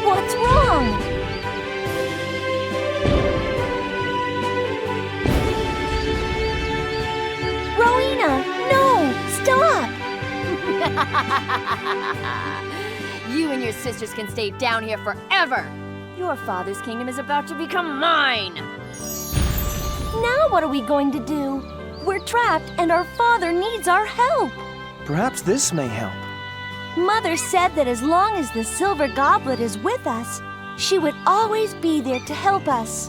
What's wrong? Rowena, no! Stop! You and your sisters can stay down here forever. Your father's kingdom is about to become mine. Now what are we going to do? We're trapped and our father needs our help. Perhaps this may help. Mother said that as long as the silver goblet is with us, she would always be there to help us.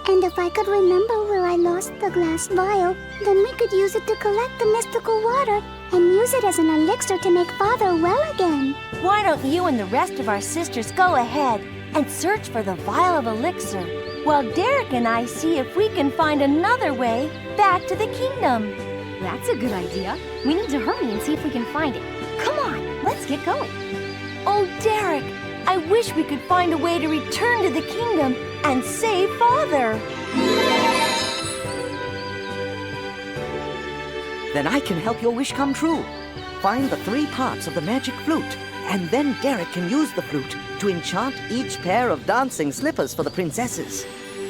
And if I could remember where I lost the glass vial, then we could use it to collect the mystical water and use it as an elixir to make Father well again. Why don't you and the rest of our sisters go ahead and search for the vial of elixir, while Derek and I see if we can find another way back to the kingdom. That's a good idea. We need to hurry and see if we can find it. Come on, let's get going. Oh, Derek, I wish we could find a way to return to the kingdom and save Father. Then I can help your wish come true. Find the 3 parts of the magic flute, and then Derek can use the flute to enchant each pair of dancing slippers for the princesses.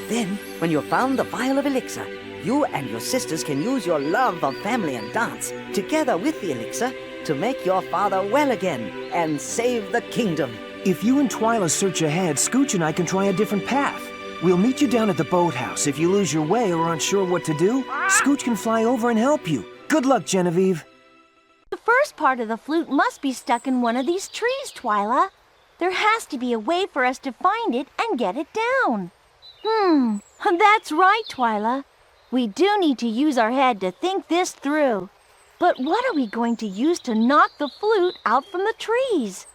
Then, when you've found the vial of elixir, you and your sisters can use your love of family and dance, together with the elixir, to make your father well again and save the kingdom. If you and Twyla search ahead, Scooch and I can try a different path. We'll meet you down at the boathouse. If you lose your way or aren't sure what to do, Scooch can fly over and help you. Good luck, Genevieve. The first part of the flute must be stuck in one of these trees, Twyla. There has to be a way for us to find it and get it down. That's right, Twyla. We do need to use our head to think this through. But what are we going to use to knock the flute out from the trees?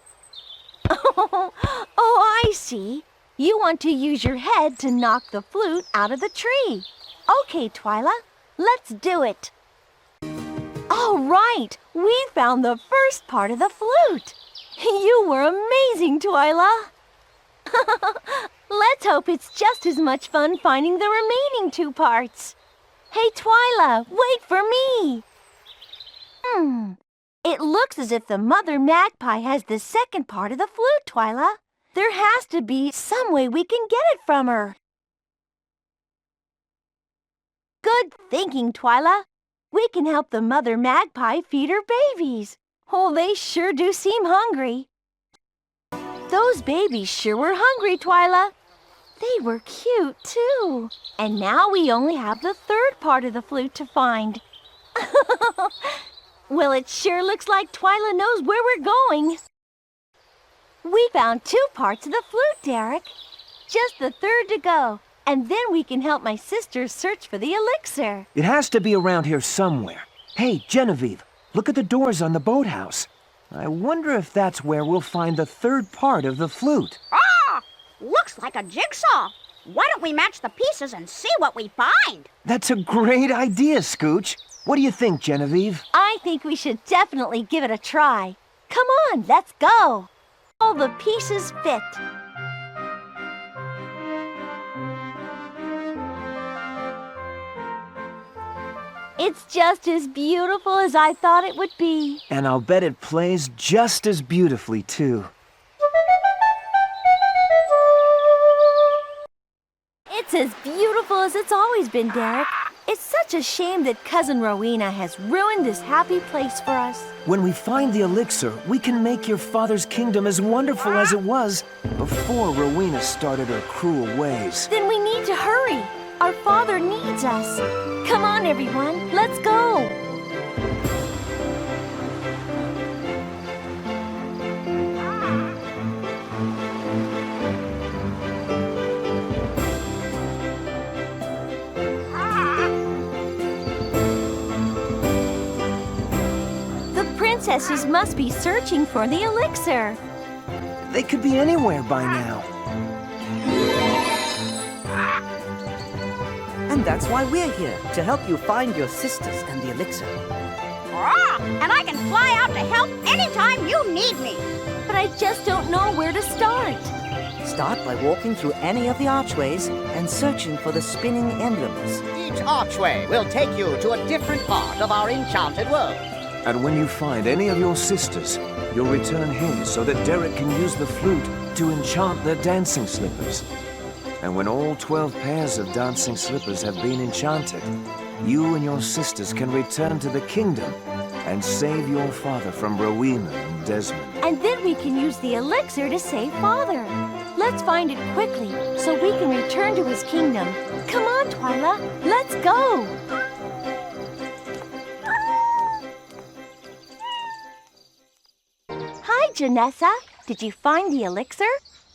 Oh, I see. You want to use your head to knock the flute out of the tree. Okay, Twyla, let's do it. All right, we found the first part of the flute. You were amazing, Twyla. Let's hope it's just as much fun finding the remaining 2 parts. Hey, Twyla, wait for me. It looks as if the mother magpie has the second part of the flute, Twyla. There has to be some way we can get it from her. Good thinking, Twyla. We can help the mother magpie feed her babies. Oh, they sure do seem hungry. Those babies sure were hungry, Twyla. They were cute, too. And now we only have the 3rd part of the flute to find. Well, it sure looks like Twyla knows where we're going. We found 2 parts of the flute, Derek. Just the 3rd to go. And then we can help my sisters search for the elixir. It has to be around here somewhere. Hey, Genevieve, look at the doors on the boathouse. I wonder if that's where we'll find the 3rd part of the flute. Ah! Looks like a jigsaw. Why don't we match the pieces and see what we find? That's a great idea, Scooch. What do you think, Genevieve? I think we should definitely give it a try. Come on, let's go. All the pieces fit. It's just as beautiful as I thought it would be. And I'll bet it plays just as beautifully, too. It's as beautiful as it's always been, Derek. It's such a shame that Cousin Rowena has ruined this happy place for us. When we find the elixir, we can make your father's kingdom as wonderful as it was before Rowena started her cruel ways. Then we need to hurry. Our father needs us. Come on, everyone, let's go. princesses must be searching for the elixir. They could be anywhere by now. And that's why we're here, to help you find your sisters and the elixir. And I can fly out to help anytime you need me. But I just don't know where to start. Start by walking through any of the archways and searching for the spinning emblems. Each archway will take you to a different part of our enchanted world. And when you find any of your sisters, you'll return here so that Derek can use the flute to enchant their dancing slippers. And when all 12 pairs of dancing slippers have been enchanted, you and your sisters can return to the kingdom and save your father from Rowena and Desmond. And then we can use the elixir to save Father. Let's find it quickly so we can return to his kingdom. Come on, Twyla, let's go! Hi, Janessa. Did you find the elixir?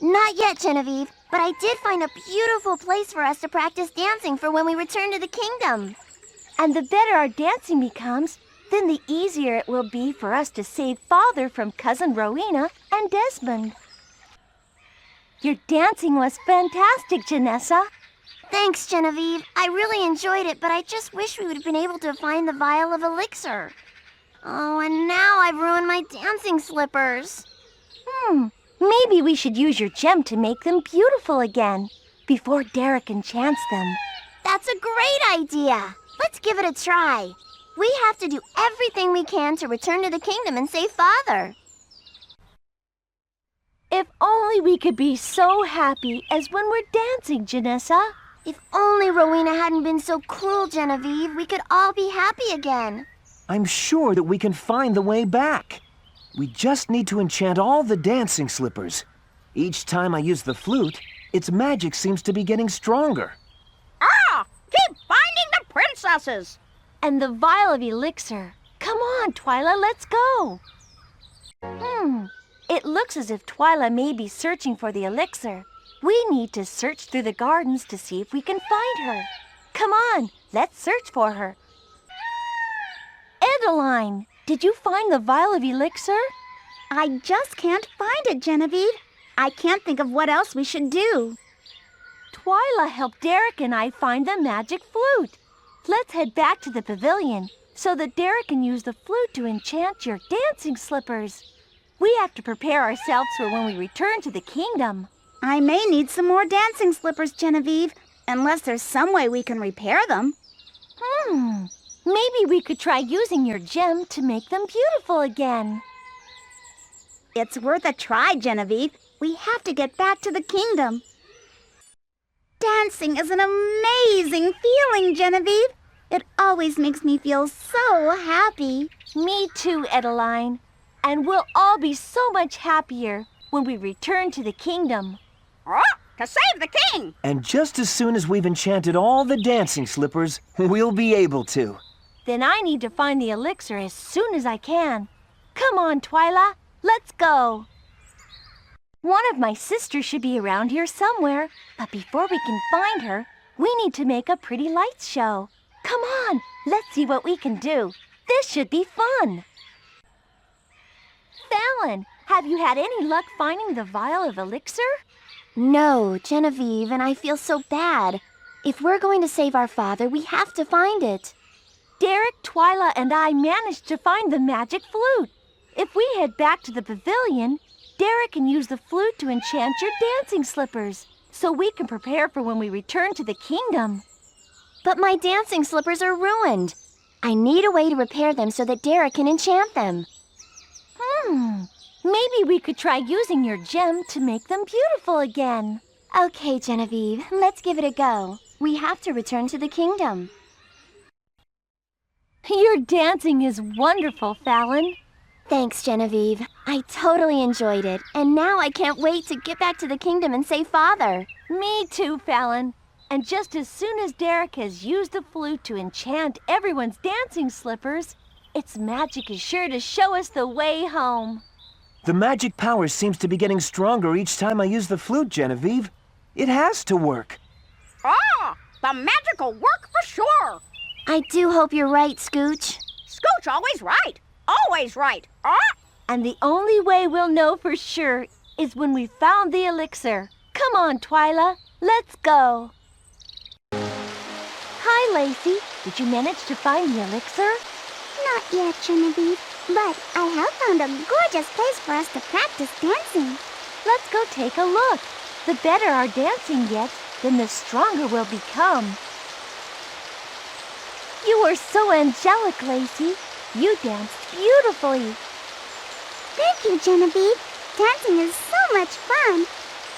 Not yet, Genevieve, but I did find a beautiful place for us to practice dancing for when we return to the kingdom. And the better our dancing becomes, then the easier it will be for us to save Father from Cousin Rowena and Desmond. Your dancing was fantastic, Janessa. Thanks, Genevieve. I really enjoyed it, but I just wish we would have been able to find the vial of elixir. Oh, and now I've ruined my dancing slippers. Maybe we should use your gem to make them beautiful again before Derek enchants them. That's a great idea. Let's give it a try. We have to do everything we can to return to the kingdom and save Father. If only we could be so happy as when we're dancing, Janessa. If only Rowena hadn't been so cruel, Genevieve, we could all be happy again. I'm sure that we can find the way back. We just need to enchant all the dancing slippers. Each time I use the flute, its magic seems to be getting stronger. Keep finding the princesses. And the vial of elixir. Come on, Twyla, let's go. It looks as if Twyla may be searching for the elixir. We need to search through the gardens to see if we can find her. Come on, let's search for her. Adeline, did you find the vial of elixir? I just can't find it, Genevieve. I can't think of what else we should do. Twyla helped Derek and I find the magic flute. Let's head back to the pavilion so that Derek can use the flute to enchant your dancing slippers. We have to prepare ourselves for when we return to the kingdom. I may need some more dancing slippers, Genevieve, unless there's some way we can repair them. Maybe we could try using your gem to make them beautiful again. It's worth a try, Genevieve. We have to get back to the kingdom. Dancing is an amazing feeling, Genevieve. It always makes me feel so happy. Me too, Adeline. And we'll all be so much happier when we return to the kingdom. To save the king. And just as soon as we've enchanted all the dancing slippers, we'll be able to. Then I need to find the elixir as soon as I can. Come on, Twyla, let's go. One of my sisters should be around here somewhere, but before we can find her, we need to make a pretty lights show. Come on, let's see what we can do. This should be fun. Fallon, have you had any luck finding the vial of elixir? No, Genevieve, and I feel so bad. If we're going to save our father, we have to find it. Derek, Twyla, and I managed to find the magic flute. If we head back to the pavilion, Derek can use the flute to enchant your dancing slippers, so we can prepare for when we return to the kingdom. But my dancing slippers are ruined. I need a way to repair them so that Derek can enchant them. Maybe we could try using your gem to make them beautiful again. Okay, Genevieve, let's give it a go. We have to return to the kingdom. Your dancing is wonderful, Fallon. Thanks, Genevieve. I totally enjoyed it, and now I can't wait to get back to the kingdom and save Father. Me too, Fallon. And just as soon as Derek has used the flute to enchant everyone's dancing slippers, its magic is sure to show us the way home. The magic power seems to be getting stronger each time I use the flute, Genevieve. It has to work. The magic will work for sure. I do hope you're right, Scooch. Scooch always right. always right. And the only way we'll know for sure is when we found the elixir. Come on, Twyla, let's go. Hi, Lacey. Did you manage to find the elixir? Not yet, Genevieve, but I have found a gorgeous place for us to practice dancing. Let's go take a look. The better our dancing gets, then the stronger we'll become. You were so angelic, Lacey. You danced beautifully. Thank you, Genevieve. Dancing is so much fun.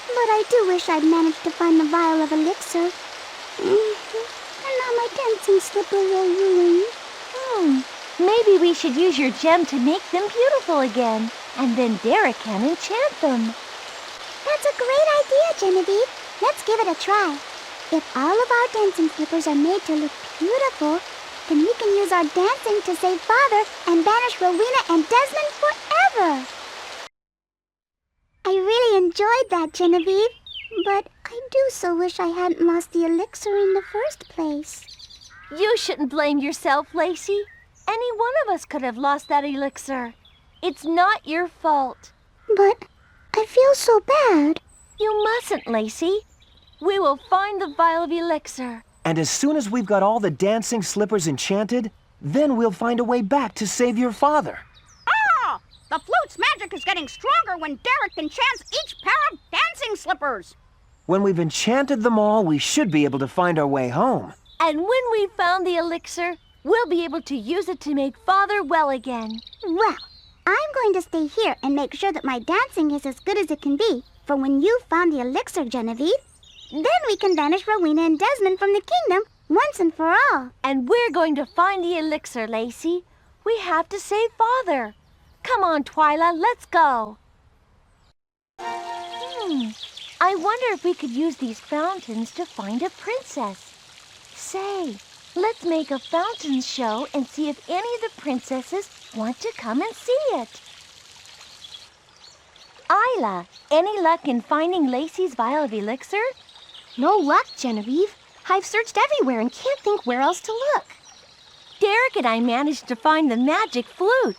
But I do wish I'd managed to find the vial of elixir. And now my dancing slippers are ruined. Maybe we should use your gem to make them beautiful again, and then Derek can enchant them. That's a great idea, Genevieve. Let's give it a try. If all of our dancing slippers are made to look beautiful, then we can use our dancing to save Father and banish Rowena and Desmond forever. I really enjoyed that, Genevieve. But I do so wish I hadn't lost the elixir in the first place. You shouldn't blame yourself, Lacey. Any one of us could have lost that elixir. It's not your fault. But I feel so bad. You mustn't, Lacey. We will find the vial of elixir. And as soon as we've got all the dancing slippers enchanted, then we'll find a way back to save your father. The flute's magic is getting stronger when Derek enchants each pair of dancing slippers. When we've enchanted them all, we should be able to find our way home. And when we've found the elixir, we'll be able to use it to make Father well again. Well, I'm going to stay here and make sure that my dancing is as good as it can be for when you've found the elixir, Genevieve. Then we can banish Rowena and Desmond from the kingdom once and for all. And we're going to find the elixir, Lacey. We have to save Father. Come on, Twyla, let's go. I wonder if we could use these fountains to find a princess. Say, let's make a fountain show and see if any of the princesses want to come and see it. Isla, any luck in finding Lacey's vial of elixir? No luck, Genevieve. I've searched everywhere and can't think where else to look. Derek and I managed to find the magic flute.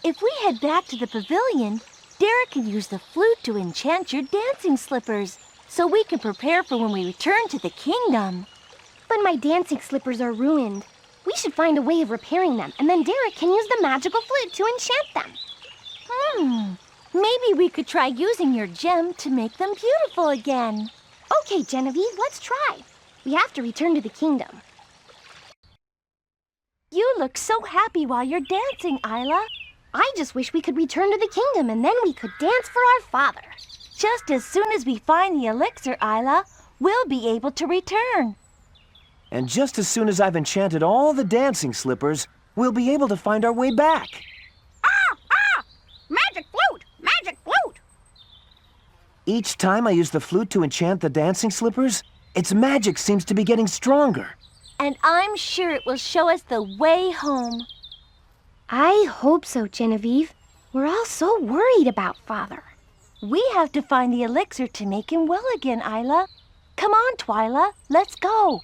If we head back to the pavilion, Derek can use the flute to enchant your dancing slippers, so we can prepare for when we return to the kingdom. But my dancing slippers are ruined. We should find a way of repairing them, and then Derek can use the magical flute to enchant them. Maybe we could try using your gem to make them beautiful again. Okay, Genevieve, let's try. We have to return to the kingdom. You look so happy while you're dancing, Isla. I just wish we could return to the kingdom and then we could dance for our father. Just as soon as we find the elixir, Isla, we'll be able to return. And just as soon as I've enchanted all the dancing slippers, we'll be able to find our way back. Magic flute! Magic flute! Each time I use the flute to enchant the dancing slippers, its magic seems to be getting stronger. And I'm sure it will show us the way home. I hope so, Genevieve. We're all so worried about Father. We have to find the elixir to make him well again, Isla. Come on, Twyla, let's go.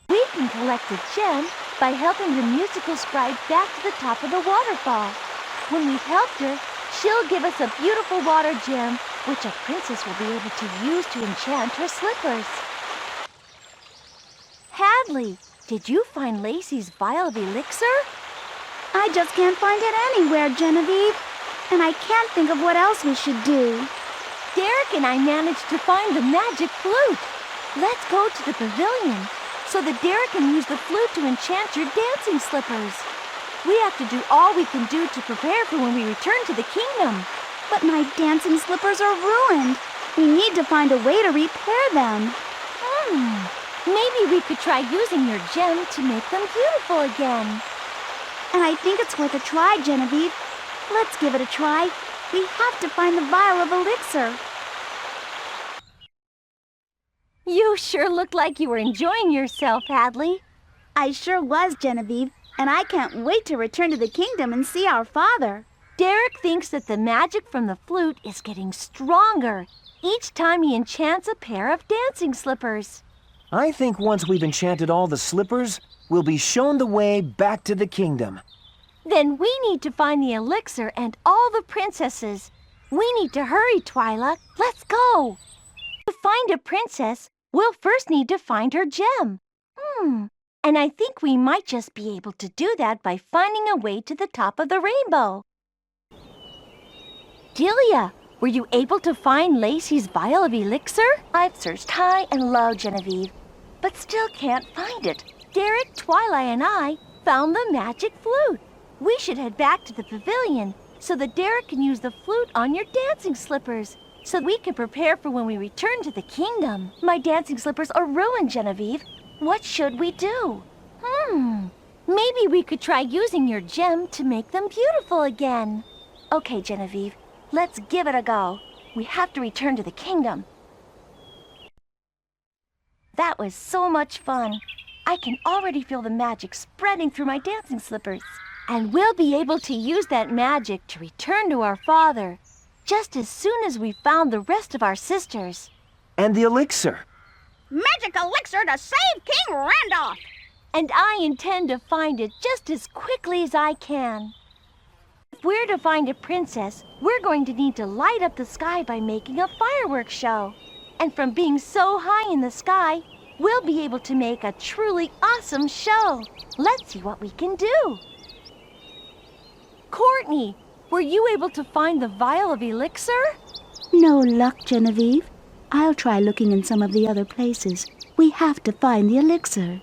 We can collect a gem by helping the musical sprite back to the top of the waterfall. When we've helped her, she'll give us a beautiful water gem, which a princess will be able to use to enchant her slippers. Hadley, did you find Lacey's vial of elixir? I just can't find it anywhere, Genevieve. And I can't think of what else we should do. Derek and I managed to find the magic flute. Let's go to the pavilion so that Derek can use the flute to enchant your dancing slippers. We have to do all we can do to prepare for when we return to the kingdom. But my dancing slippers are ruined. We need to find a way to repair them. Maybe we could try using your gem to make them beautiful again. And I think it's worth a try, Genevieve. Let's give it a try. We have to find the vial of elixir. You sure looked like you were enjoying yourself, Hadley. I sure was, Genevieve. And I can't wait to return to the kingdom and see our father. Derek thinks that the magic from the flute is getting stronger each time he enchants a pair of dancing slippers. I think once we've enchanted all the slippers, we'll be shown the way back to the kingdom. Then we need to find the elixir and all the princesses. We need to hurry, Twyla. Let's go. To find a princess, we'll first need to find her gem. And I think we might just be able to do that by finding a way to the top of the rainbow. Delia, were you able to find Lacey's vial of elixir? I've searched high and low, Genevieve, but still can't find it. Derek, Twilight, and I found the magic flute. We should head back to the pavilion so that Derek can use the flute on your dancing slippers, so we can prepare for when we return to the kingdom. My dancing slippers are ruined, Genevieve. What should we do? Maybe we could try using your gem to make them beautiful again. Okay, Genevieve, let's give it a go. We have to return to the kingdom. That was so much fun. I can already feel the magic spreading through my dancing slippers. And we'll be able to use that magic to return to our father, just as soon as we found the rest of our sisters. And the elixir. Magic elixir to save King Randolph! And I intend to find it just as quickly as I can. If we're to find a princess, we're going to need to light up the sky by making a fireworks show. And from being so high in the sky, we'll be able to make a truly awesome show. Let's see what we can do. Courtney, were you able to find the vial of elixir? No luck, Genevieve. I'll try looking in some of the other places. We have to find the elixir.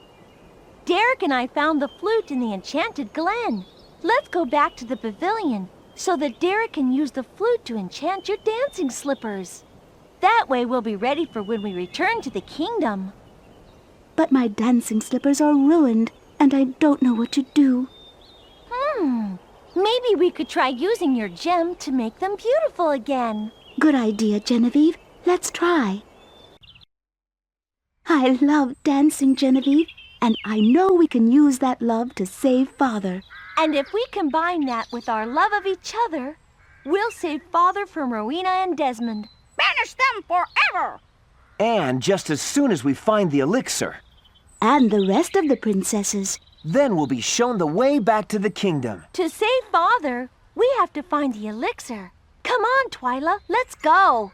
Derek and I found the flute in the enchanted glen. Let's go back to the pavilion so that Derek can use the flute to enchant your dancing slippers. That way we'll be ready for when we return to the kingdom. But my dancing slippers are ruined, and I don't know what to do. Maybe we could try using your gem to make them beautiful again. Good idea, Genevieve. Let's try. I love dancing, Genevieve, and I know we can use that love to save Father. And if we combine that with our love of each other, we'll save Father from Rowena and Desmond. Banish them forever! And just as soon as we find the elixir. And the rest of the princesses. Then we'll be shown the way back to the kingdom. To save Father, we have to find the elixir. Come on, Twyla, let's go.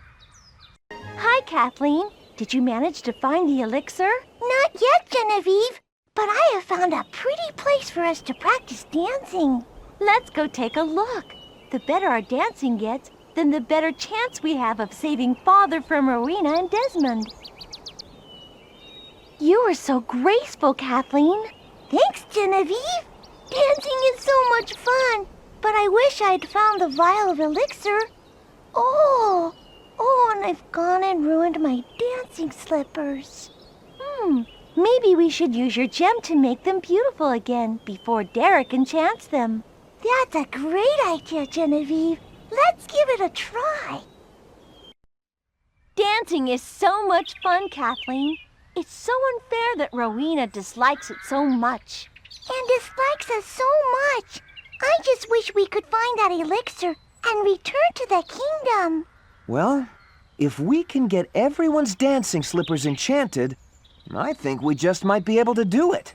Hi, Kathleen. Did you manage to find the elixir? Not yet, Genevieve, but I have found a pretty place for us to practice dancing. Let's go take a look. The better our dancing gets, then the better chance we have of saving Father from Rowena and Desmond. You were so graceful, Kathleen. Thanks, Genevieve. Dancing is so much fun, but I wish I'd found the vial of elixir. Oh, and I've gone and ruined my dancing slippers. Maybe we should use your gem to make them beautiful again before Derek enchants them. That's a great idea, Genevieve. Let's give it a try. Dancing is so much fun, Kathleen. It's so unfair that Rowena dislikes it so much. And dislikes us so much. I just wish we could find that elixir and return to the kingdom. Well, if we can get everyone's dancing slippers enchanted, I think we just might be able to do it.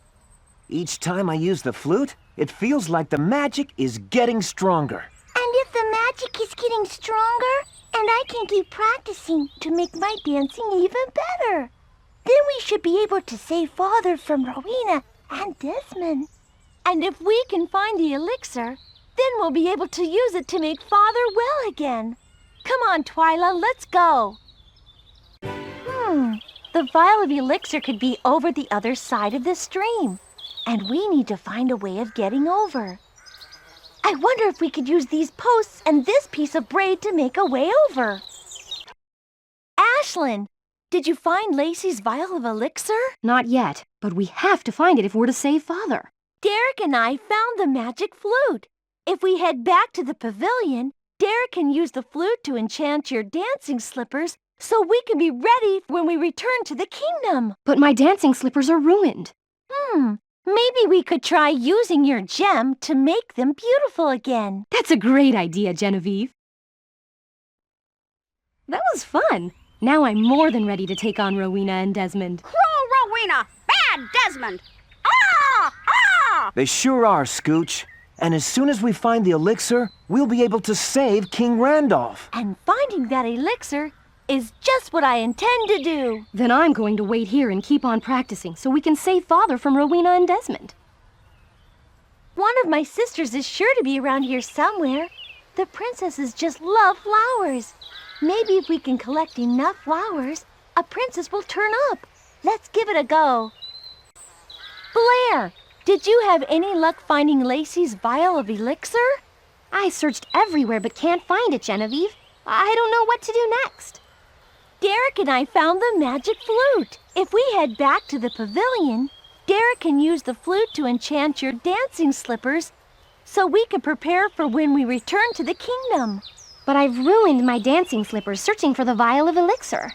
Each time I use the flute, it feels like the magic is getting stronger. And if the magic is getting stronger, and I can keep practicing to make my dancing even better, then we should be able to save Father from Rowena and Desmond. And if we can find the elixir, then we'll be able to use it to make Father well again. Come on, Twyla, let's go. The vial of elixir could be over the other side of the stream, and we need to find a way of getting over. I wonder if we could use these posts and this piece of braid to make a way over. Ashlyn, did you find Lacey's vial of elixir? Not yet, but we have to find it if we're to save Father. Derek and I found the magic flute. If we head back to the pavilion, Derek can use the flute to enchant your dancing slippers so we can be ready when we return to the kingdom. But my dancing slippers are ruined. Maybe we could try using your gem to make them beautiful again. That's a great idea, Genevieve. That was fun. Now I'm more than ready to take on Rowena and Desmond. Cruel Rowena! Bad Desmond! Ah! They sure are, Scooch. And as soon as we find the elixir, we'll be able to save King Randolph. And finding that elixir is just what I intend to do. Then I'm going to wait here and keep on practicing so we can save Father from Rowena and Desmond. One of my sisters is sure to be around here somewhere. The princesses just love flowers. Maybe if we can collect enough flowers, a princess will turn up. Let's give it a go. Blair, did you have any luck finding Lacey's vial of elixir? I searched everywhere but can't find it, Genevieve. I don't know what to do next. Derek and I found the magic flute. If we head back to the pavilion, Derek can use the flute to enchant your dancing slippers so we can prepare for when we return to the kingdom. But I've ruined my dancing slippers searching for the vial of elixir.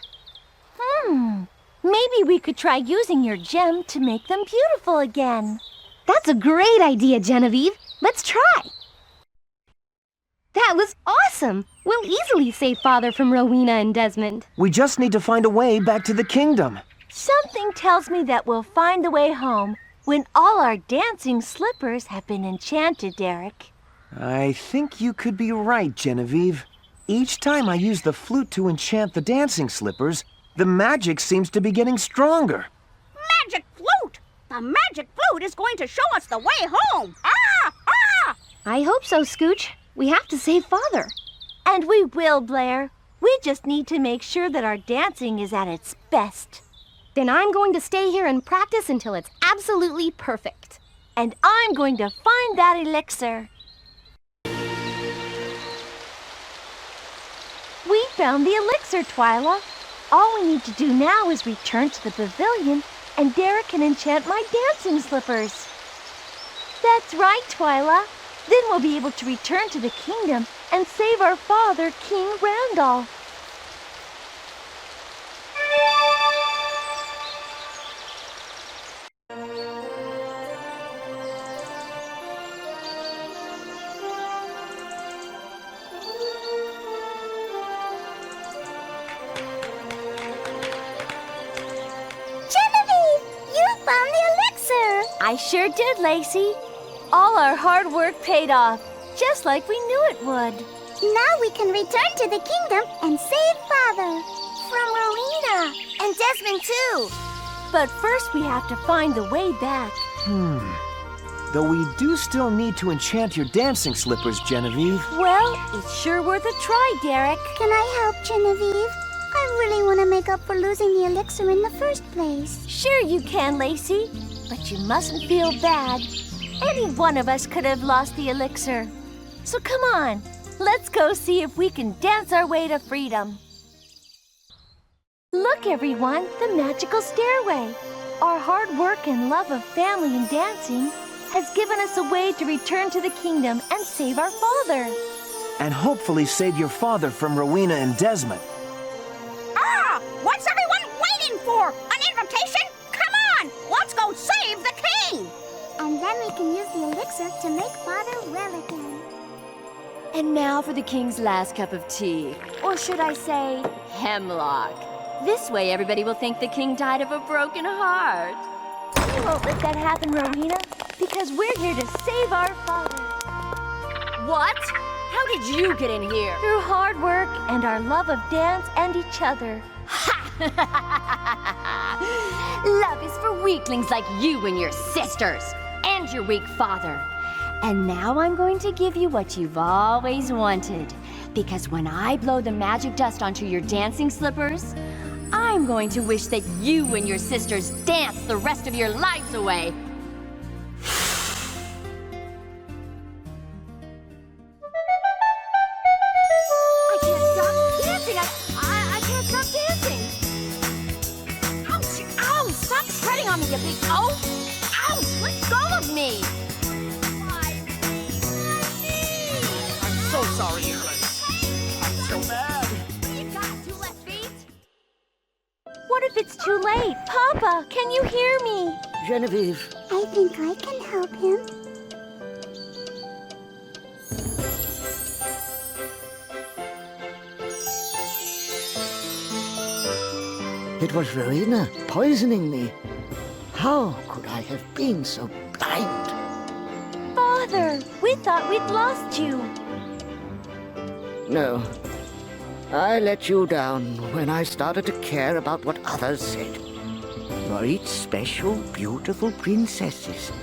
Maybe we could try using your gem to make them beautiful again. That's a great idea, Genevieve. Let's try. That was awesome! We'll easily save Father from Rowena and Desmond. We just need to find a way back to the kingdom. Something tells me that we'll find the way home when all our dancing slippers have been enchanted, Derek. I think you could be right, Genevieve. Each time I use the flute to enchant the dancing slippers, the magic seems to be getting stronger. Magic flute! The magic flute is going to show us the way home! Ah! Ah! I hope so, Scooch. We have to save Father. And we will, Blair. We just need to make sure that our dancing is at its best. Then I'm going to stay here and practice until it's absolutely perfect. And I'm going to find that elixir. We found the elixir, Twyla. All we need to do now is return to the pavilion, and Derek can enchant my dancing slippers. That's right, Twyla. Then we'll be able to return to the kingdom and save our father, King Randolph. Genevieve, you found the elixir! I sure did, Lacey. All our hard work paid off, just like we knew it would. Now we can return to the kingdom and save Father. From Rowena and Desmond, too. But first we have to find the way back. Though we do still need to enchant your dancing slippers, Genevieve. Well, it's sure worth a try, Derek. Can I help, Genevieve? I really want to make up for losing the elixir in the first place. Sure you can, Lacey. But you mustn't feel bad. Any one of us could have lost the elixir. So come on, let's go see if we can dance our way to freedom. Look, everyone, the magical stairway. Our hard work and love of family and dancing has given us a way to return to the kingdom and save our father. And hopefully save your father from Rowena and Desmond. Ah! What's everyone waiting for? An invitation? Come on! Let's go save the king! And then we can use the elixir to make Father well again. And now for the king's last cup of tea. Or should I say, hemlock. This way everybody will think the king died of a broken heart. We won't let that happen, Rowena, because we're here to save our father. What? How did you get in here? Through hard work and our love of dance and each other. Love is for weaklings like you and your sisters, and your weak father. And now I'm going to give you what you've always wanted. Because when I blow the magic dust onto your dancing slippers, I'm going to wish that you and your sisters dance the rest of your lives away. I can't stop dancing! I can't stop dancing! Ouch! Ow! Stop treading on me, you big oaf! Ouch! Let go of me! I'm so sorry, Aaron. I'm so mad. You got 2 left feet? What if it's too late? Papa, can you hear me? Genevieve, I think I can help him. it was Rowena poisoning me. How could I have been so blind? Father! Father, we thought we'd lost you. No. I let you down when I started to care about what others said. You're each special, beautiful princesses.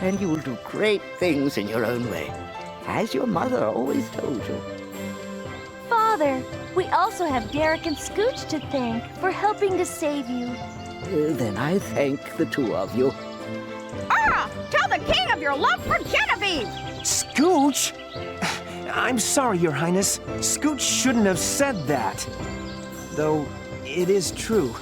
And you will do great things in your own way, as your mother always told you. Father, we also have Derek and Scooch to thank for helping to save you. Then I thank the two of you. Tell the king of your love for Genevieve! Scooch? I'm sorry, Your Highness. Scooch shouldn't have said that. Though, it is true.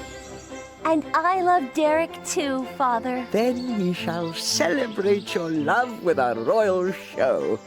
And I love Derek too, Father. Then we shall celebrate your love with a royal show.